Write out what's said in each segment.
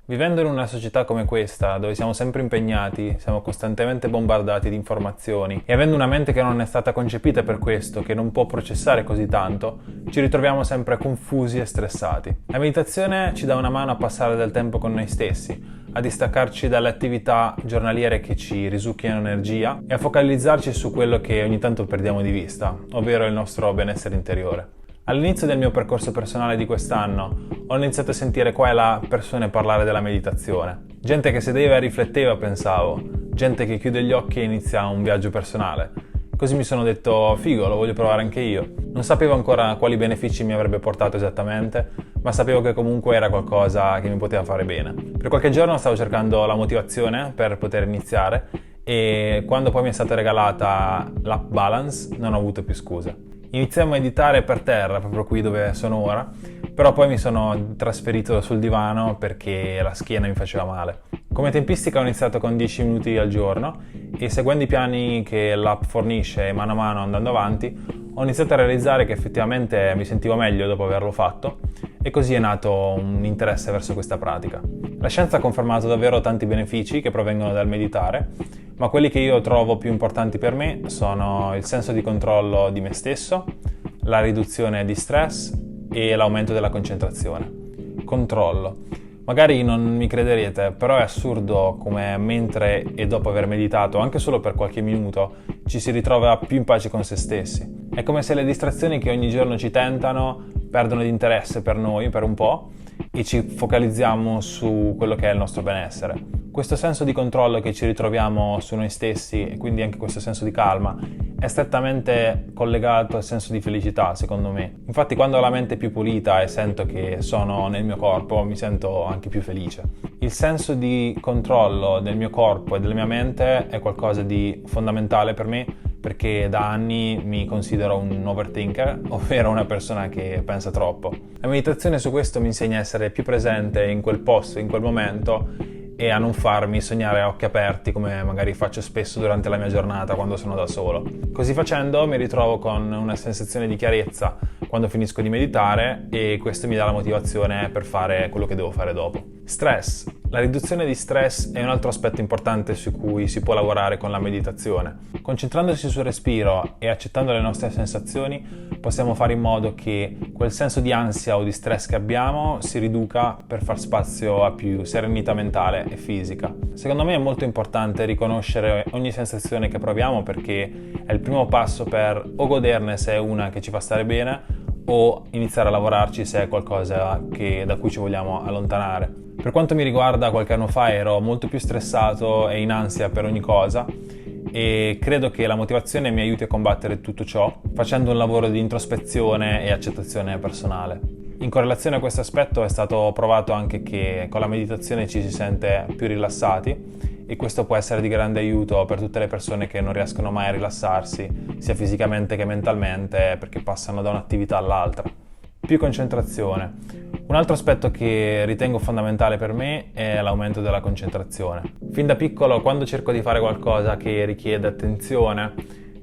Vivendo in una società come questa, dove siamo sempre impegnati, siamo costantemente bombardati di informazioni e avendo una mente che non è stata concepita per questo, che non può processare così tanto, ci ritroviamo sempre confusi e stressati. La meditazione ci dà una mano a passare del tempo con noi stessi, a distaccarci dalle attività giornaliere che ci risucchiano energia e a focalizzarci su quello che ogni tanto perdiamo di vista, ovvero il nostro benessere interiore. All'inizio del mio percorso personale di quest'anno ho iniziato a sentire qua e là persone parlare della meditazione. Gente che sedeva e rifletteva, pensavo. Gente che chiude gli occhi e inizia un viaggio personale. Così mi sono detto, figo, lo voglio provare anche io. Non sapevo ancora quali benefici mi avrebbe portato esattamente, ma sapevo che comunque era qualcosa che mi poteva fare bene. Per qualche giorno stavo cercando la motivazione per poter iniziare e quando poi mi è stata regalata l'app Balance non ho avuto più scuse. Iniziai a meditare per terra, proprio qui dove sono ora, però poi mi sono trasferito sul divano perché la schiena mi faceva male. Come tempistica ho iniziato con 10 minuti al giorno e seguendo i piani che l'app fornisce mano a mano andando avanti, ho iniziato a realizzare che effettivamente mi sentivo meglio dopo averlo fatto e così è nato un interesse verso questa pratica. La scienza ha confermato davvero tanti benefici che provengono dal meditare, ma quelli che io trovo più importanti per me sono il senso di controllo di me stesso, la riduzione di stress e l'aumento della concentrazione. Controllo. Magari non mi crederete, però è assurdo come mentre e dopo aver meditato, anche solo per qualche minuto, ci si ritrova più in pace con se stessi. È come se le distrazioni che ogni giorno ci tentano perdono di interesse per noi per un po' e ci focalizziamo su quello che è il nostro benessere. Questo senso di controllo che ci ritroviamo su noi stessi e quindi anche questo senso di calma è strettamente collegato al senso di felicità, secondo me. Infatti quando ho la mente più pulita e sento che sono nel mio corpo, mi sento anche più felice. Il senso di controllo del mio corpo e della mia mente è qualcosa di fondamentale per me perché da anni mi considero un overthinker, ovvero una persona che pensa troppo. La meditazione su questo mi insegna a essere più presente in quel posto, in quel momento e a non farmi sognare a occhi aperti come magari faccio spesso durante la mia giornata quando sono da solo. Così facendo mi ritrovo con una sensazione di chiarezza quando finisco di meditare e questo mi dà la motivazione per fare quello che devo fare dopo. Stress. La riduzione di stress è un altro aspetto importante su cui si può lavorare con la meditazione. Concentrandosi sul respiro e accettando le nostre sensazioni, possiamo fare in modo che quel senso di ansia o di stress che abbiamo si riduca per far spazio a più serenità mentale e fisica. Secondo me è molto importante riconoscere ogni sensazione che proviamo perché è il primo passo per o goderne se è una che ci fa stare bene o iniziare a lavorarci se è qualcosa da cui ci vogliamo allontanare. Per quanto mi riguarda, qualche anno fa ero molto più stressato e in ansia per ogni cosa e credo che la motivazione mi aiuti a combattere tutto ciò facendo un lavoro di introspezione e accettazione personale. In correlazione a questo aspetto è stato provato anche che con la meditazione ci si sente più rilassati e questo può essere di grande aiuto per tutte le persone che non riescono mai a rilassarsi, sia fisicamente che mentalmente, perché passano da un'attività all'altra. Più concentrazione. Un altro aspetto che ritengo fondamentale per me è l'aumento della concentrazione. Fin da piccolo, quando cerco di fare qualcosa che richiede attenzione,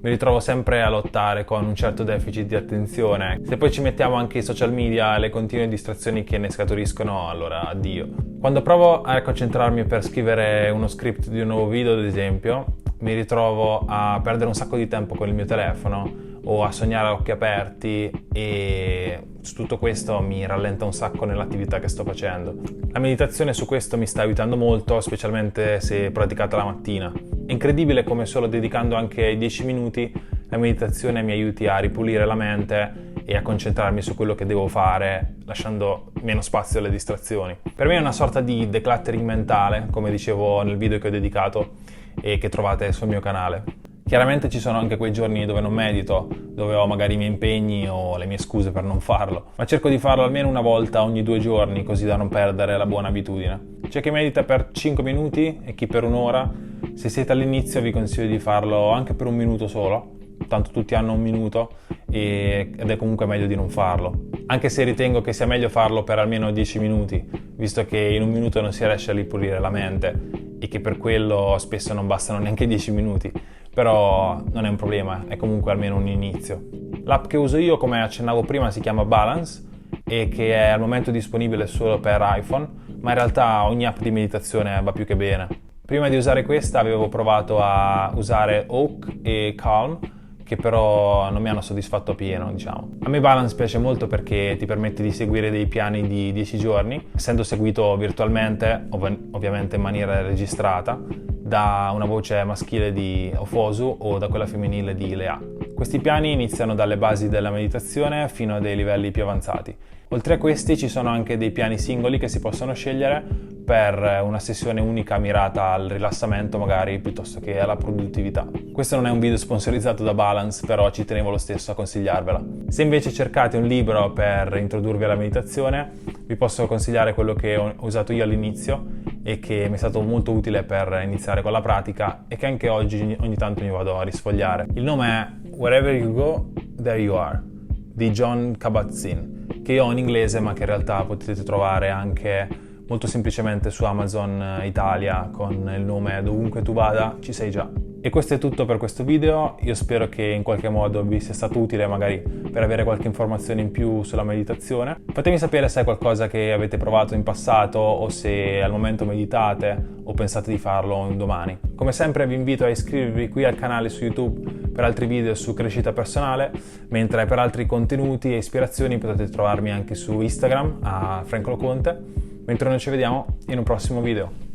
mi ritrovo sempre a lottare con un certo deficit di attenzione. Se poi ci mettiamo anche i social media e le continue distrazioni che ne scaturiscono, allora addio. Quando provo a concentrarmi per scrivere uno script di un nuovo video, ad esempio, mi ritrovo a perdere un sacco di tempo con il mio telefono o a sognare a occhi aperti e su tutto questo mi rallenta un sacco nell'attività che sto facendo. La meditazione su questo mi sta aiutando molto, specialmente se praticata la mattina. È incredibile come solo dedicando anche 10 minuti la meditazione mi aiuti a ripulire la mente e a concentrarmi su quello che devo fare, lasciando meno spazio alle distrazioni. Per me è una sorta di decluttering mentale, come dicevo nel video che ho dedicato e che trovate sul mio canale. Chiaramente ci sono anche quei giorni dove non medito, dove ho magari i miei impegni o le mie scuse per non farlo, ma cerco di farlo almeno una volta ogni 2 giorni così da non perdere la buona abitudine. C'è chi medita per 5 minuti e chi per un'ora. Se siete all'inizio vi consiglio di farlo anche per 1 minuto solo, tanto tutti hanno 1 minuto ed è comunque meglio di non farlo. Anche se ritengo che sia meglio farlo per almeno 10 minuti, visto che in 1 minuto non si riesce a ripulire la mente e che per quello spesso non bastano neanche 10 minuti. Però non è un problema, è comunque almeno un inizio. L'app che uso io, come accennavo prima, si chiama Balance e che è al momento disponibile solo per iPhone, ma in realtà ogni app di meditazione va più che bene. Prima di usare questa avevo provato a usare Oak e Calm, che però non mi hanno soddisfatto appieno, diciamo. A me Balance piace molto perché ti permette di seguire dei piani di 10 giorni, essendo seguito virtualmente, ovviamente in maniera registrata, da una voce maschile di Ofosu o da quella femminile di Lea. Questi piani iniziano dalle basi della meditazione fino a dei livelli più avanzati. Oltre a questi ci sono anche dei piani singoli che si possono scegliere per una sessione unica mirata al rilassamento magari piuttosto che alla produttività. Questo non è un video sponsorizzato da Balance, però ci tenevo lo stesso a consigliarvela. Se invece cercate un libro per introdurvi alla meditazione, vi posso consigliare quello che ho usato io all'inizio e che mi è stato molto utile per iniziare con la pratica e che anche oggi ogni tanto mi vado a risfogliare. Il nome è Wherever You Go, There You Are di Jon Kabat-Zinn, che io ho in inglese ma che in realtà potete trovare anche molto semplicemente su Amazon Italia con il nome Dovunque tu vada ci sei già. E questo è tutto per questo video, io spero che in qualche modo vi sia stato utile magari per avere qualche informazione in più sulla meditazione. Fatemi sapere se è qualcosa che avete provato in passato o se al momento meditate o pensate di farlo un domani. Come sempre vi invito a iscrivervi qui al canale su YouTube per altri video su crescita personale, mentre per altri contenuti e ispirazioni potete trovarmi anche su Instagram a Franco Conte, mentre noi ci vediamo in un prossimo video.